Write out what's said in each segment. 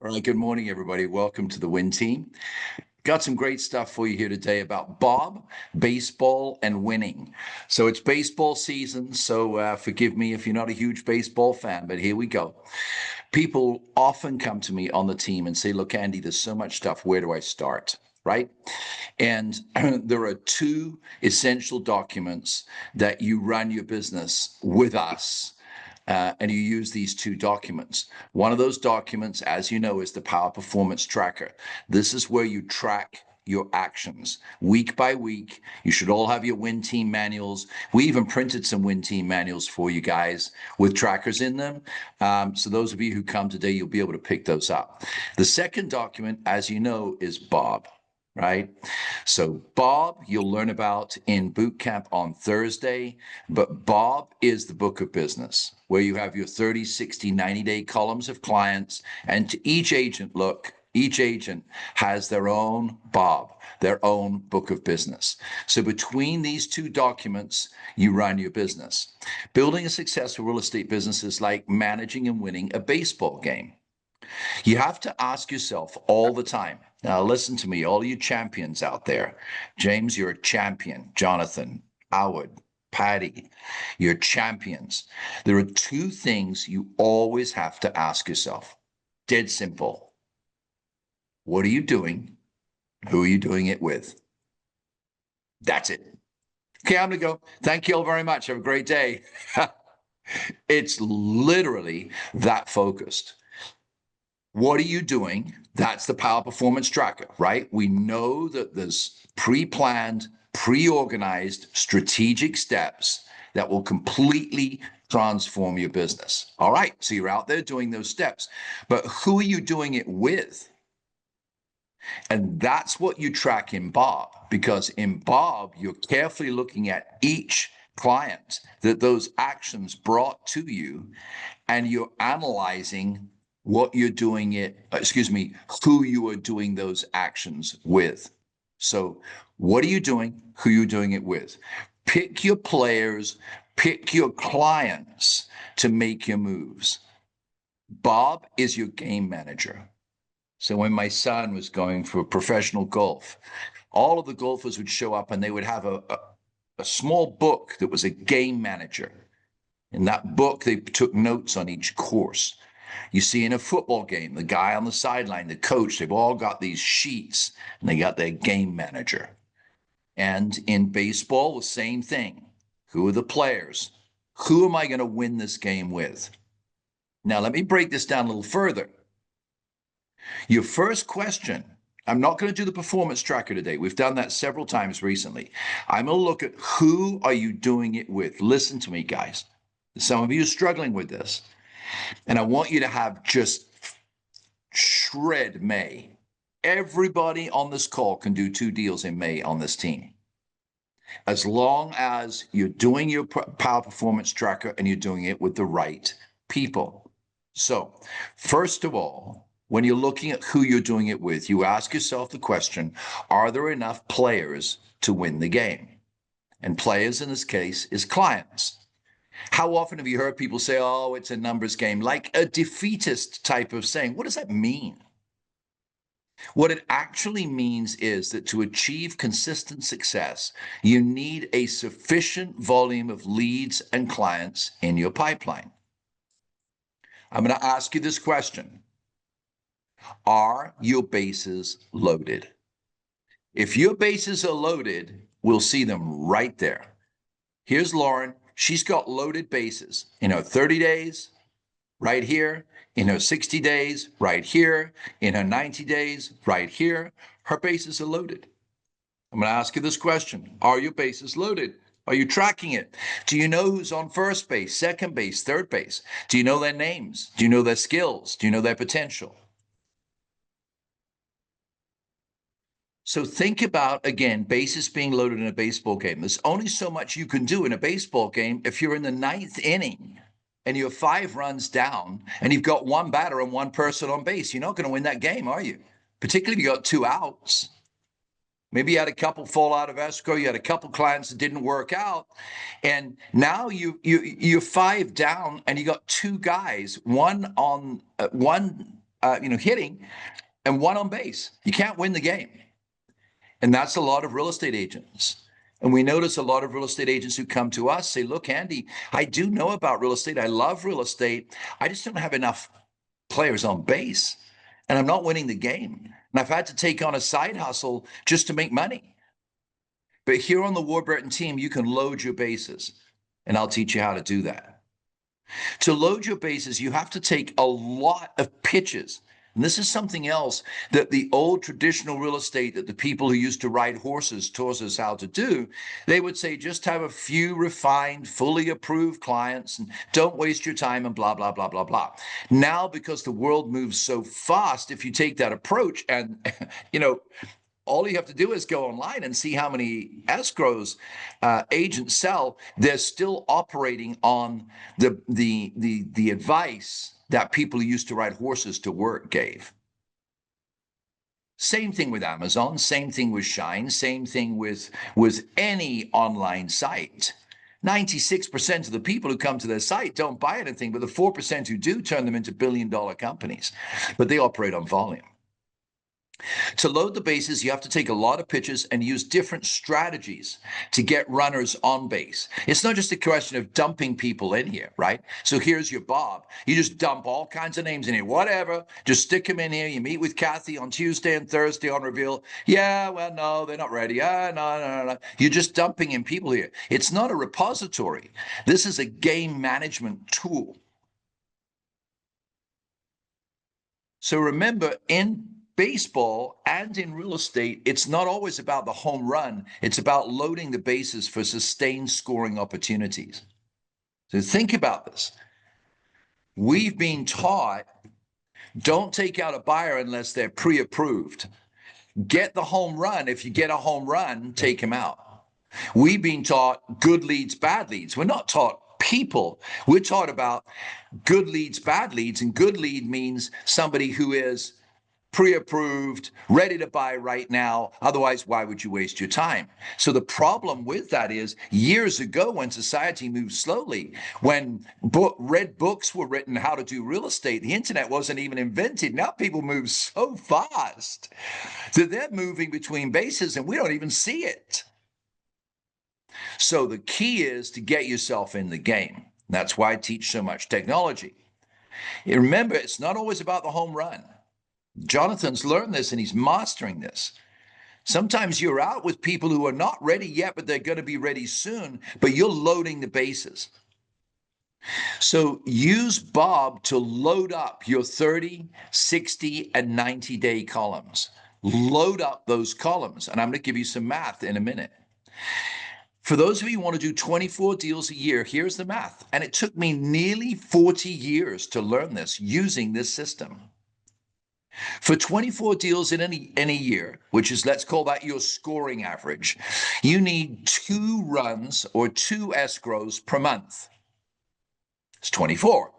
All right, good morning, everybody. Welcome to the Win Team. Got some great stuff for you here today about Bob, baseball, and winning. So it's baseball season, so forgive me if you're not a huge baseball fan, but here we go. People often come to me on the team and say, look, Andy, there's so much stuff. Where do I start? Right? And there are two essential documents that you run your business with us. And you use these two documents. One of those documents, as you know, is the Power Performance Tracker. This is where you track your actions week by week. You should all have your Win Team manuals. We even printed some Win Team manuals for you guys with trackers in them. So those of you who come today, you'll be able to pick those up. The second document, as you know, is Bob. Right? So Bob, you'll learn about in boot camp on Thursday, but Bob is the book of business where you have your 30, 60, 90-day columns of clients. And to each agent, look, each agent has their own Bob, their own book of business. So between these two documents, you run your business. Building a successful real estate business is like managing and winning a baseball game. You have to ask yourself all the time. Now, listen to me, all you champions out there. James, you're a champion. Jonathan, Howard, Patty, you're champions. There are two things you always have to ask yourself. Dead simple. What are you doing? Who are you doing it with? That's it. Okay, I'm going to go. Thank you all very much. Have a great day. It's literally that focused. What are you doing? That's the Power Performance Tracker, right? We know that there's pre-planned, pre-organized strategic steps that will completely transform your business. All right, so you're out there doing those steps, but who are you doing it with? And that's what you track in Bob, because in Bob, you're carefully looking at each client that those actions brought to you, and you're analyzing what you're doing who you are doing those actions with. So what are you doing? Who you're doing it with? Pick your players, pick your clients to make your moves. Bob is your game manager. So when my son was going for professional golf, all of the golfers would show up and they would have a small book that was a game manager. In that book, they took notes on each course. You see in a football game, the guy on the sideline, the coach, they've all got these sheets and they got their game manager. And in baseball, the same thing. Who are the players? Who am I going to win this game with? Now, let me break this down a little further. Your first question, I'm not going to do the performance tracker today. We've done that several times recently. I'm going to look at who are you doing it with? Listen to me, guys. Some of you are struggling with this. And I want you to have just shred May. Everybody on this call can do 2 deals in May on this team. As long as you're doing your Power Performance Tracker and you're doing it with the right people. So, first of all, when you're looking at who you're doing it with, you ask yourself the question, are there enough players to win the game? And players in this case is clients. How often have you heard people say, oh, it's a numbers game, like a defeatist type of saying? What does that mean? What it actually means is that to achieve consistent success, you need a sufficient volume of leads and clients in your pipeline. I'm going to ask you this question. Are your bases loaded? If your bases are loaded, we'll see them right there. Here's Lauren. She's got loaded bases in her 30 days, right here, in her 60 days, right here, in her 90 days, right here. Her bases are loaded. I'm going to ask you this question. Are your bases loaded? Are you tracking it? Do you know who's on first base, second base, third base? Do you know their names? Do you know their skills? Do you know their potential? So think about, again, bases being loaded in a baseball game. There's only so much you can do in a baseball game if you're in the 9th inning and you're 5 runs down and you've got 1 batter and 1 person on base. You're not going to win that game, are you? Particularly if you got 2 outs. Maybe you had a couple fall out of escrow. You had a couple clients that didn't work out. And now you're 5 down and you got 2 guys, one hitting and one on base. You can't win the game. And that's a lot of real estate agents. And we notice a lot of real estate agents who come to us say, look, Andy, I do know about real estate. I love real estate. I just don't have enough players on base. And I'm not winning the game. And I've had to take on a side hustle just to make money. But here on the Warburton team, you can load your bases. And I'll teach you how to do that. To load your bases, you have to take a lot of pitches. And this is something else that the old traditional real estate that the people who used to ride horses taught us how to do. They would say, just have a few refined, fully approved clients and don't waste your time and blah, blah, blah, blah, blah. Now, because the world moves so fast, if you take that approach and, all you have to do is go online and see how many escrows agents sell. They're still operating on the advice that people who used to ride horses to work gave. Same thing with Amazon, same thing with Shine, same thing with any online site. 96% of the people who come to their site don't buy anything, but the 4% who do turn them into billion-dollar companies. But they operate on volume. To load the bases, you have to take a lot of pitches and use different strategies to get runners on base. It's not just a question of dumping people in here, right? So here's your Bob. You just dump all kinds of names in here, whatever. Just stick them in here. You meet with Kathy on Tuesday and Thursday on reveal. Yeah, well, no, they're not ready. No. You're just dumping in people here. It's not a repository. This is a game management tool. So remember, in baseball and in real estate, it's not always about the home run. It's about loading the bases for sustained scoring opportunities. So think about this. We've been taught, don't take out a buyer unless they're pre-approved. Get the home run. If you get a home run, take him out. We've been taught good leads, bad leads. We're not taught people. We're taught about good leads, bad leads. And good lead means somebody who is pre-approved, ready to buy right now. Otherwise, why would you waste your time? So the problem with that is years ago when society moved slowly, when red books were written how to do real estate, the internet wasn't even invented. Now people move so fast that they're moving between bases and we don't even see it. So the key is to get yourself in the game. That's why I teach so much technology. And remember, it's not always about the home run. Jonathan's learned this and he's mastering this. Sometimes you're out with people who are not ready yet, but they're going to be ready soon, but you're loading the bases. So use Bob to load up your 30, 60, and 90-day columns. Load up those columns. And I'm going to give you some math in a minute. For those of you who want to do 24 deals a year, here's the math. And it took me nearly 40 years to learn this using this system. For 24 deals in any year, which is, let's call that your scoring average, you need 2 runs or 2 escrows per month. It's 24.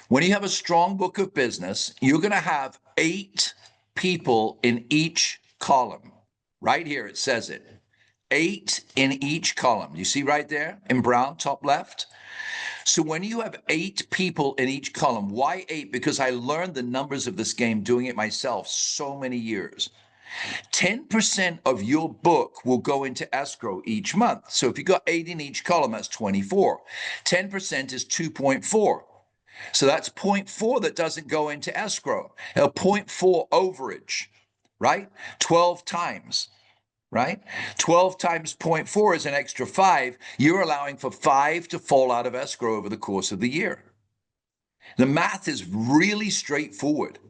When you have a strong book of business, you're going to have 8 people in each column. Right here, it says it. 8 in each column. You see right there in brown, top left? So when you have 8 people in each column, why 8? Because I learned the numbers of this game doing it myself so many years. 10% of your book will go into escrow each month. So if you got 8 in each column, that's 24. 10% is 2.4. So that's 0.4 that doesn't go into escrow. A 0.4 overage, right? 12 times. Right? 12 times 0.4 is an extra 5. You're allowing for 5 to fall out of escrow over the course of the year. The math is really straightforward.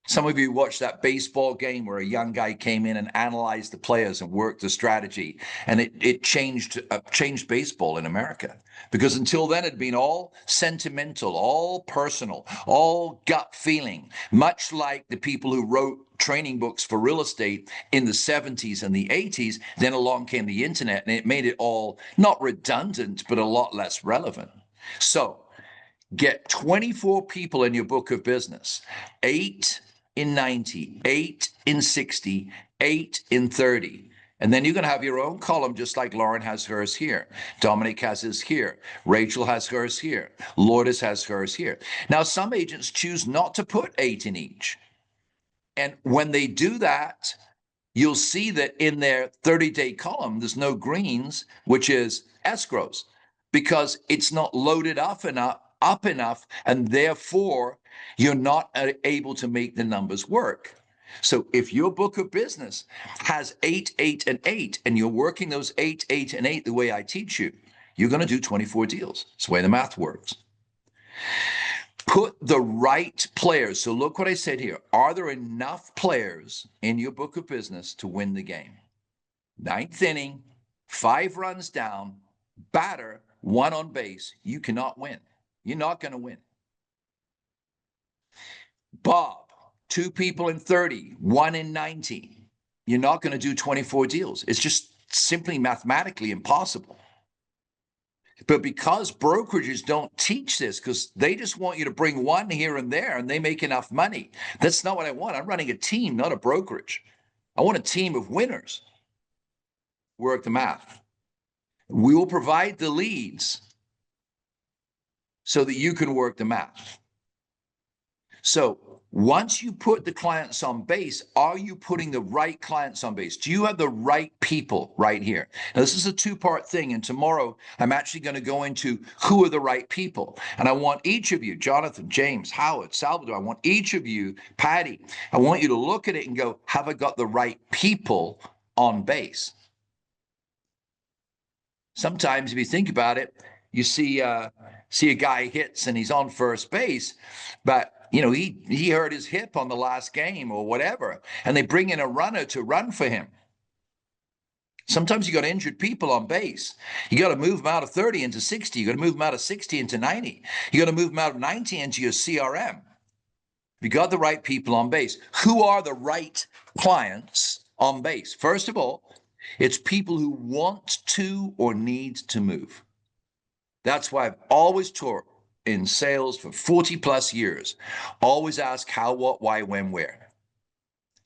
Some of you watched that baseball game where a young guy came in and analyzed the players and worked the strategy, and it changed baseball in America. Because until then, it had been all sentimental, all personal, all gut feeling, much like the people who wrote training books for real estate in the 70s and the 80s. Then along came the internet, and it made it all not redundant, but a lot less relevant. So get 24 people in your book of business, 8 in 90, 8 in 60, 8 in 30. And then you're going to have your own column, just like Lauren has hers here. Dominic has his here. Rachel has hers here. Lourdes has hers here. Now, some agents choose not to put 8 in each. And when they do that, you'll see that in their 30-day column, there's no greens, which is escrows, because it's not loaded up enough, and therefore you're not able to make the numbers work. So if your book of business has 8, 8, and 8, and you're working those 8, 8, and 8 the way I teach you, you're going to do 24 deals. It's the way the math works. Put the right players. So look what I said here. Are there enough players in your book of business to win the game? 9th inning, 5 runs down, batter, 1 on base. You cannot win. You're not going to win. Bob, 2 people in 30, 1 in 90. You're not going to do 24 deals. It's just simply mathematically impossible. But because brokerages don't teach this, because they just want you to bring 1 here and there and they make enough money. That's not what I want. I'm running a team, not a brokerage. I want a team of winners. Work the math. We will provide the leads so that you can work the math. So once you put the clients on base, are you putting the right clients on base? Do you have the right people right here? Now, this is a 2-part thing, and tomorrow I'm actually going to go into who are the right people. And I want each of you, Jonathan, James, Howard, Salvador, I want each of you, Patty, I want you to look at it and go, have I got the right people on base? Sometimes if you think about it, you see a guy hits and he's on first base, but he hurt his hip on the last game or whatever, and they bring in a runner to run for him. Sometimes you got injured people on base. You got to move them out of 30 into 60. You got to move them out of 60 into 90. You got to move them out of 90 into your CRM. You got the right people on base. Who are the right clients on base? First of all, it's people who want to or need to move. That's why I've always taught in sales for 40 plus years. Always ask how, what, why, when, where.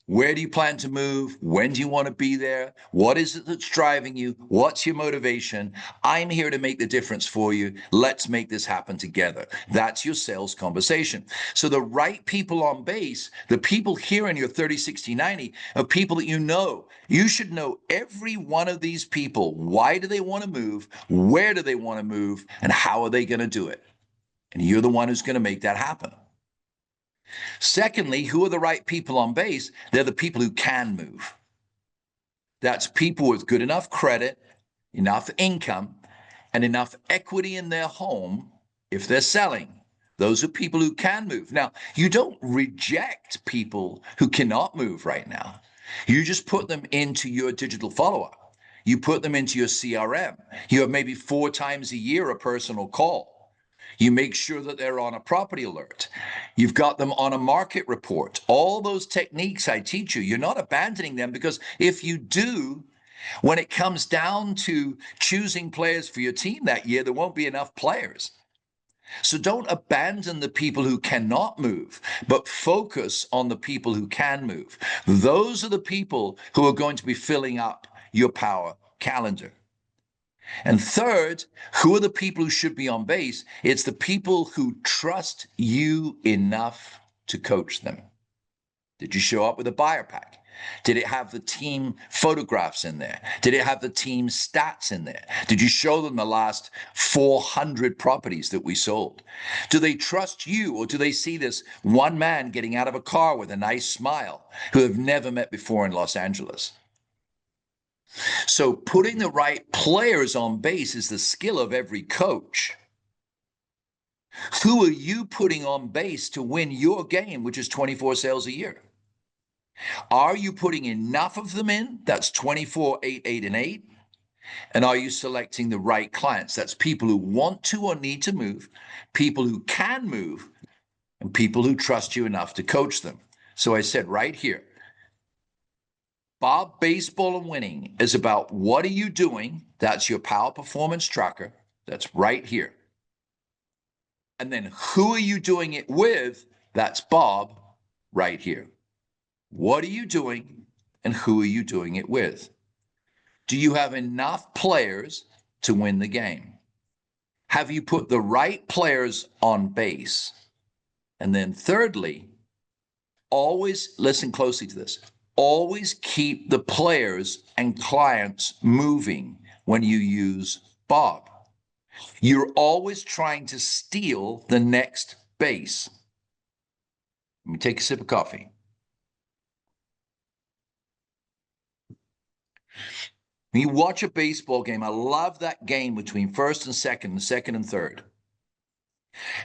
Where do you plan to move? When do you want to be there? What is it that's driving you? What's your motivation? I'm here to make the difference for you. Let's make this happen together. That's your sales conversation. So the right people on base, the people here in your 30, 60, 90 are people that you know. You should know every one of these people. Why do they want to move? Where do they want to move? And how are they going to do it? And you're the one who's going to make that happen. Secondly, who are the right people on base? They're the people who can move. That's people with good enough credit, enough income, and enough equity in their home if they're selling. Those are people who can move. Now, you don't reject people who cannot move right now. You just put them into your digital follow-up. You put them into your CRM. You have maybe 4 times a year a personal call. You make sure that they're on a property alert. You've got them on a market report. All those techniques I teach you, you're not abandoning them, because if you do, when it comes down to choosing players for your team that year, there won't be enough players. So don't abandon the people who cannot move, but focus on the people who can move. Those are the people who are going to be filling up your power calendar. And third, who are the people who should be on base? It's the people who trust you enough to coach them. Did you show up with a buyer pack? Did it have the team photographs in there? Did it have the team stats in there? Did you show them the last 400 properties that we sold? Do they trust you, or do they see this one man getting out of a car with a nice smile who have never met before in Los Angeles? So putting the right players on base is the skill of every coach. Who are you putting on base to win your game, which is 24 sales a year? Are you putting enough of them in? That's 24, 8, 8, and 8. And are you selecting the right clients? That's people who want to or need to move, people who can move, and people who trust you enough to coach them. So I said right here, Bob, baseball and winning is about what are you doing? That's your power performance tracker. That's right here. And then who are you doing it with? That's Bob right here. What are you doing and who are you doing it with? Do you have enough players to win the game? Have you put the right players on base? And then thirdly, always listen closely to this. Always keep the players and clients moving when you use Bob. You're always trying to steal the next base. Let me take a sip of coffee. When you watch a baseball game, I love that game between first and second and third.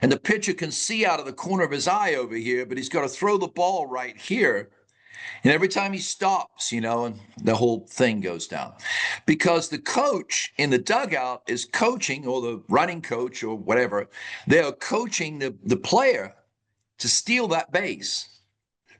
And the pitcher can see out of the corner of his eye over here, but he's got to throw the ball right here. And every time he stops, and the whole thing goes down. Because the coach in the dugout is coaching, or the running coach or whatever, they're coaching the player to steal that base.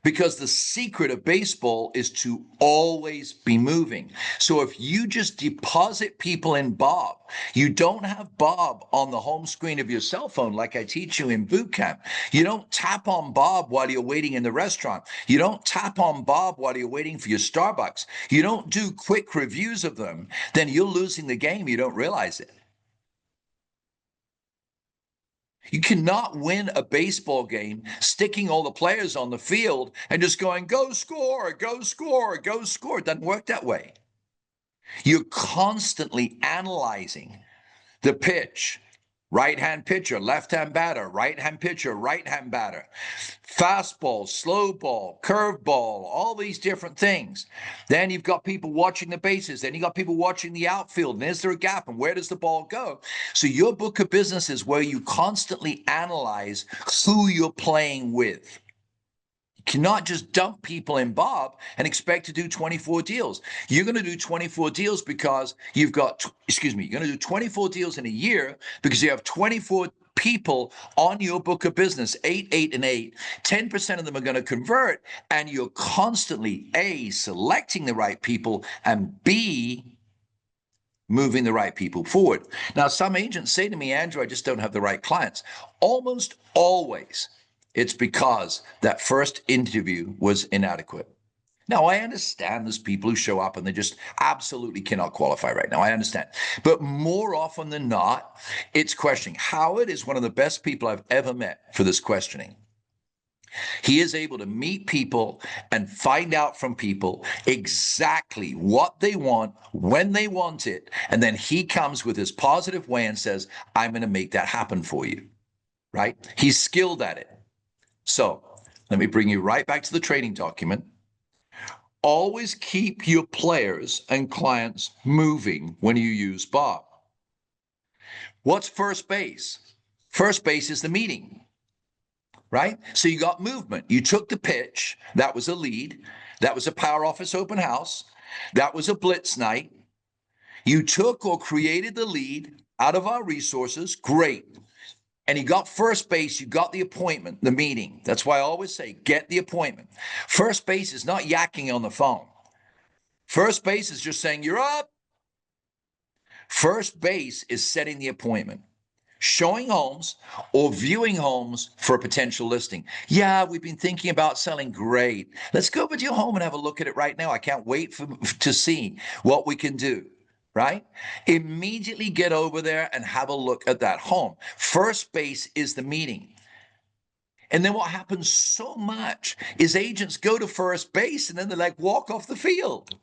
Because the secret of baseball is to always be moving. So if you just deposit people in Bob, you don't have Bob on the home screen of your cell phone like I teach you in boot camp. You don't tap on Bob while you're waiting in the restaurant. You don't tap on Bob while you're waiting for your Starbucks. You don't do quick reviews of them. Then you're losing the game. You don't realize it. You cannot win a baseball game sticking all the players on the field and just going, go score, go score, go score. It doesn't work that way. You're constantly analyzing the pitch. Right-hand pitcher, left-hand batter, right-hand pitcher, right-hand batter, fastball, slow ball, curveball, all these different things. Then you've got people watching the bases. Then you got people watching the outfield. And is there a gap? And where does the ball go? So your book of business is where you constantly analyze who you're playing with. You cannot just dump people in Bob and expect to do 24 deals. You're going to do 24 deals because you've got, you're going to do 24 deals in a year because you have 24 people on your book of business, 8, 8, and 8. 10% of them are going to convert, and you're constantly, A, selecting the right people, and B, moving the right people forward. Now, some agents say to me, Andrew, I just don't have the right clients. Almost always, it's because that first interview was inadequate. Now, I understand there's people who show up and they just absolutely cannot qualify right now. I understand. But more often than not, it's questioning. Howard is one of the best people I've ever met for this questioning. He is able to meet people and find out from people exactly what they want, when they want it. And then he comes with his positive way and says, I'm going to make that happen for you. Right? He's skilled at it. So let me bring you right back to the trading document. Always keep your players and clients moving when you use Bob. What's first base? First base is the meeting, right? So you got movement. You took the pitch. That was a lead. That was a power office open house. That was a blitz night. You took or created the lead out of our resources. Great. And you got first base, you got the appointment, the meeting. That's why I always say, get the appointment. First base is not yakking on the phone. First base is just saying, you're up. First base is setting the appointment, showing homes or viewing homes for a potential listing. Yeah, we've been thinking about selling. Great. Let's go over to your home and have a look at it right now. I can't wait to see what we can do. Right? Immediately get over there and have a look at that home. First base is the meeting. And then what happens so much is agents go to first base and then they like walk off the field.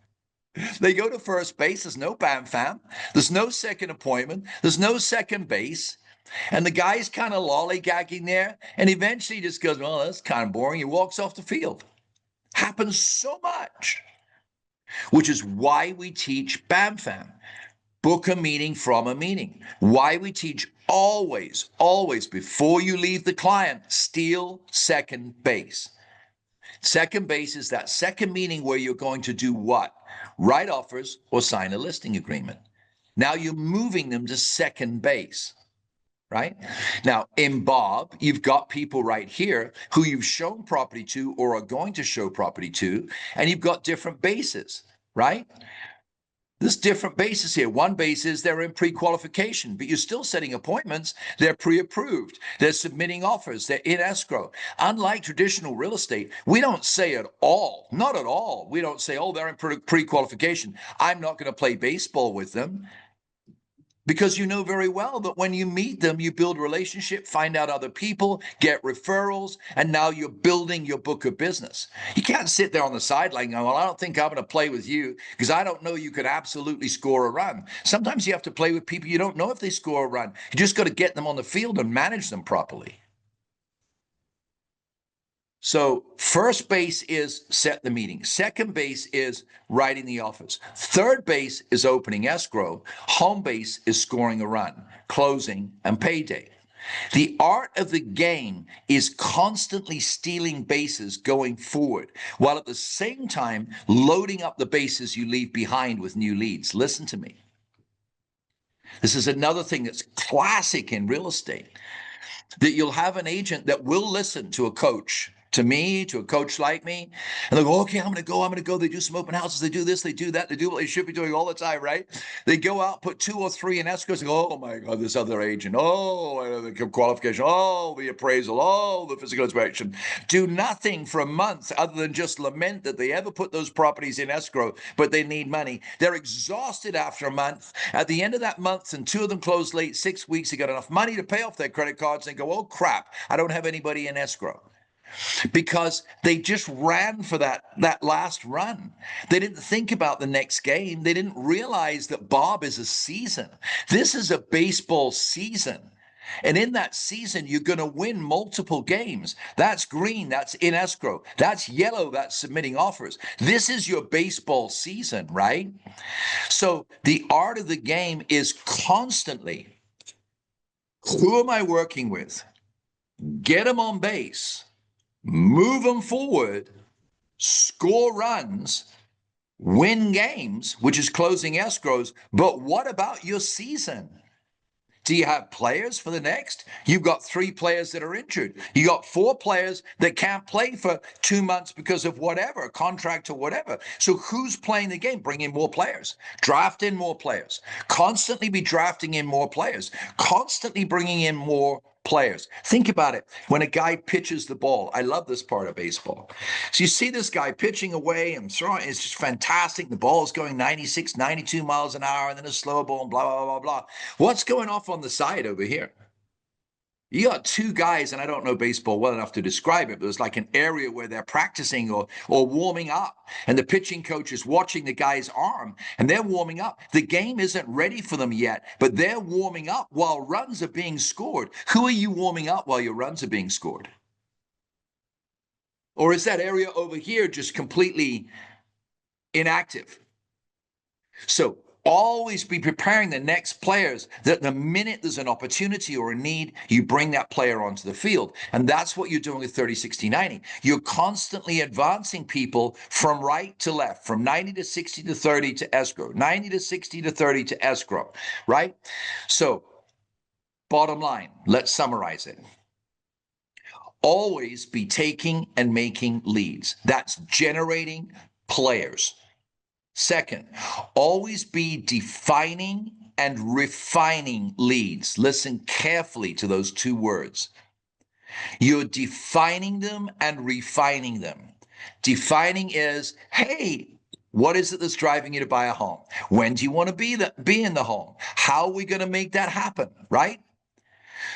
They go to first base. There's no bam fam. There's no second appointment. There's no second base. And the guy's kind of lollygagging there. And eventually he just goes, well, that's kind of boring. He walks off the field. Happens so much. Which is why we teach BAMFAM, book a meeting from a meeting. Why we teach always, always, before you leave the client, steal second base. Second base is that second meeting where you're going to do what? Write offers or sign a listing agreement. Now you're moving them to second base. Right? Now, in Bob, you've got people right here who you've shown property to or are going to show property to, and you've got different bases, right? There's different bases here. One base is they're in pre-qualification, but you're still setting appointments. They're pre-approved. They're submitting offers. They're in escrow. Unlike traditional real estate, we don't say at all, not at all. We don't say, oh, they're in pre-qualification, I'm not going to play baseball with them. Because you know very well that when you meet them, you build relationship, find out other people, get referrals, and now you're building your book of business. You can't sit there on the sideline going, well, I don't think I'm going to play with you because I don't know you could absolutely score a run. Sometimes you have to play with people you don't know if they score a run. You just got to get them on the field and manage them properly. So first base is set the meeting. Second base is writing the offers. Third base is opening escrow. Home base is scoring a run, closing, and payday. The art of the game is constantly stealing bases going forward, while at the same time loading up the bases you leave behind with new leads. Listen to me. This is another thing that's classic in real estate, that you'll have an agent that will listen to a coach, to me, to a coach like me, and they'll go, okay, I'm going to go. They do some open houses. They do this, they do that. They do what they should be doing all the time, right? They go out, put 2 or 3 in escrows and go, oh my God, this other agent. Oh, the qualification. Oh, the appraisal. Oh, the physical inspection. Do nothing for a month other than just lament that they ever put those properties in escrow, but they need money. They're exhausted after a month. At the end of that month, and 2 of them close late, 6 weeks, they got enough money to pay off their credit cards and go, oh crap, I don't have anybody in escrow. Because they just ran for that last run. They didn't think about the next game. They didn't realize that Bob is a season. This is a baseball season. And in that season, you're going to win multiple games. That's green, that's in escrow. That's yellow, that's submitting offers. This is your baseball season, right? So the art of the game is constantly, who am I working with? Get them on base. Move them forward, score runs, win games, which is closing escrows. But what about your season? Do you have players for the next? You've got 3 players that are injured. You got 4 players that can't play for 2 months because of whatever, a contract or whatever. So who's playing the game? Bring in more players. Draft in more players. Constantly be drafting in more players. Constantly bringing in more players. Think about it. When a guy pitches the ball, I love this part of baseball. So you see this guy pitching away and throwing, it's just fantastic. The ball is going 96, 92 miles an hour, and then a slow ball and blah, blah, blah, blah. What's going off on the side over here? You got 2 guys, and I don't know baseball well enough to describe it, but it's like an area where they're practicing or warming up, and the pitching coach is watching the guy's arm, and they're warming up. The game isn't ready for them yet, but they're warming up while runs are being scored. Who are you warming up while your runs are being scored? Or is that area over here just completely inactive? So always be preparing the next players, that the minute there's an opportunity or a need, you bring that player onto the field. And that's what you're doing with 30, 60, 90. You're constantly advancing people from right to left, from 90 to 60 to 30 to escrow, 90 to 60 to 30 to escrow, right? So bottom line, let's summarize it. Always be taking and making leads. That's generating players. Second, always be defining and refining leads. Listen carefully to those 2 words. You're defining them and refining them. Defining is, hey, what is it that's driving you to buy a home? When do you want to be in the home? How are we going to make that happen, right?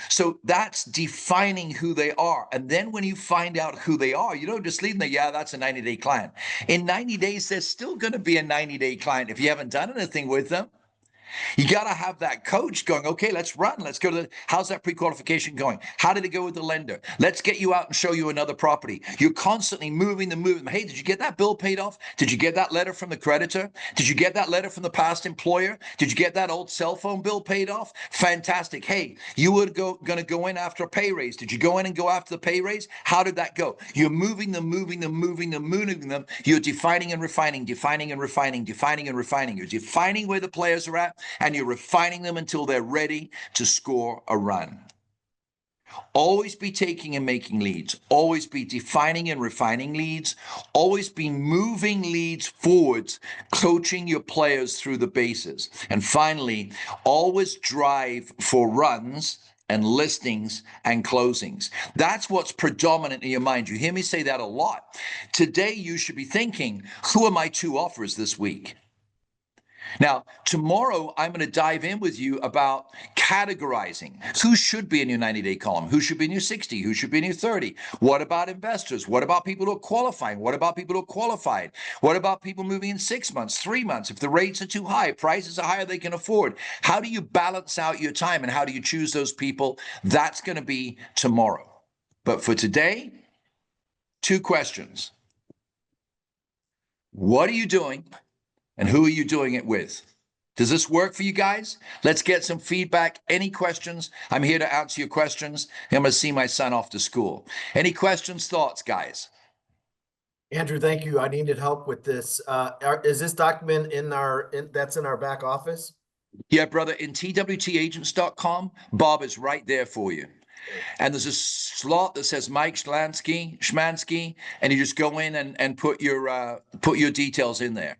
So that's defining who they are. And then when you find out who they are, you don't just leave them there, yeah, that's a 90-day client. In 90 days, there's still going to be a 90-day client if you haven't done anything with them. You got to have that coach going, okay, let's run. Let's go to how's that pre-qualification going? How did it go with the lender? Let's get you out and show you another property. You're constantly moving them. Hey, did you get that bill paid off? Did you get that letter from the creditor? Did you get that letter from the past employer? Did you get that old cell phone bill paid off? Fantastic. Hey, you were going to go in after a pay raise. Did you go in and go after the pay raise? How did that go? You're moving them. You're defining and refining, defining and refining, defining and refining. You're defining where the players are at, and you're refining them until they're ready to score a run. Always be taking and making leads. Always be defining and refining leads. Always be moving leads forwards, coaching your players through the bases. And finally, always drive for runs and listings and closings. That's what's predominant in your mind. You hear me say that a lot. Today, you should be thinking, who are my 2 offers this week? Now, tomorrow, I'm going to dive in with you about categorizing who should be in your 90-day column, who should be in your 60, who should be in your 30. What about investors? What about people who are qualifying? What about people who are qualified? What about people moving in 6 months, 3 months? If the rates are too high, prices are higher, they can afford. How do you balance out your time and how do you choose those people? That's going to be tomorrow. But for today, 2 questions. What are you doing? And who are you doing it with? Does this work for you guys? Let's get some feedback. Any questions? I'm here to answer your questions. I'm going to see my son off to school. Any questions, thoughts, guys? Andrew, thank you. I needed help with this. Is this document that's in our back office? Yeah, brother, in twtagents.com, Bob is right there for you. And there's a slot that says Mike Schmansky, and you just go in and put your details in there.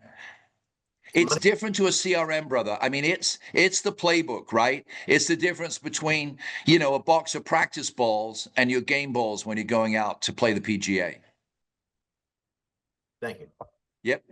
It's different to a CRM, brother. I mean, it's the playbook, right? It's the difference between, a box of practice balls and your game balls when you're going out to play the PGA. Thank you. Yep.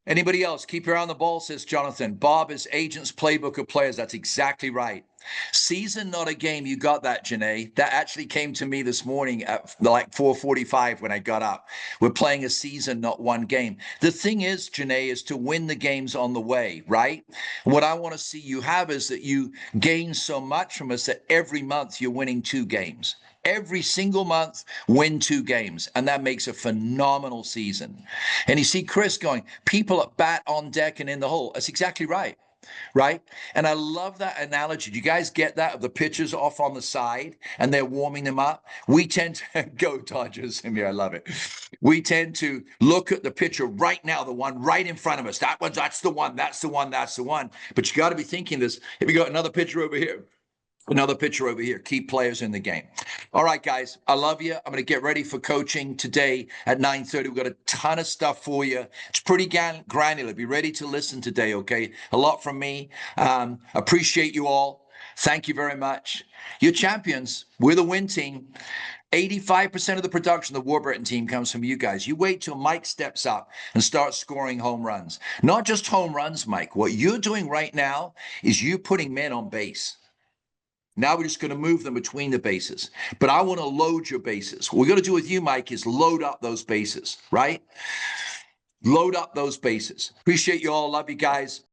Anybody else? Keep your eye on the ball, says Jonathan. Bob is agent's playbook of players. That's exactly right. Season, not a game. You got that, Janae. That actually came to me this morning at like 4:45 when I got up. We're playing a season, not one game. The thing is, Janae, is to win the games on the way, right? What I want to see you have is that you gain so much from us that every month you're winning 2 games. Every single month, win 2 games. And that makes a phenomenal season. And you see Chris going, people at bat, on deck, and in the hole. That's exactly right. Right? And I love that analogy. Do you guys get that? Of the pitchers off on the side and they're warming them up. We tend to go Dodgers. I mean, I love it. We tend to look at the pitcher right now, the one right in front of us. That's the one. That's the one. That's the one. But you got to be thinking this. If you got another pitcher over here, another pitcher over here, keep players in the game. All right, guys, I love you. I'm going to get ready for coaching today at 9:30. We've got a ton of stuff for you. It's pretty granular. Be ready to listen today, okay? A lot from me. Appreciate you all. Thank you very much. You're champions. We're the win team. 85% of the production of the Warburton team comes from you guys. You wait till Mike steps up and starts scoring home runs. Not just home runs, Mike. What you're doing right now is you putting men on base. Now we're just going to move them between the bases. But I want to load your bases. What we're going to do with you, Mike, is load up those bases, right? Load up those bases. Appreciate you all. Love you guys.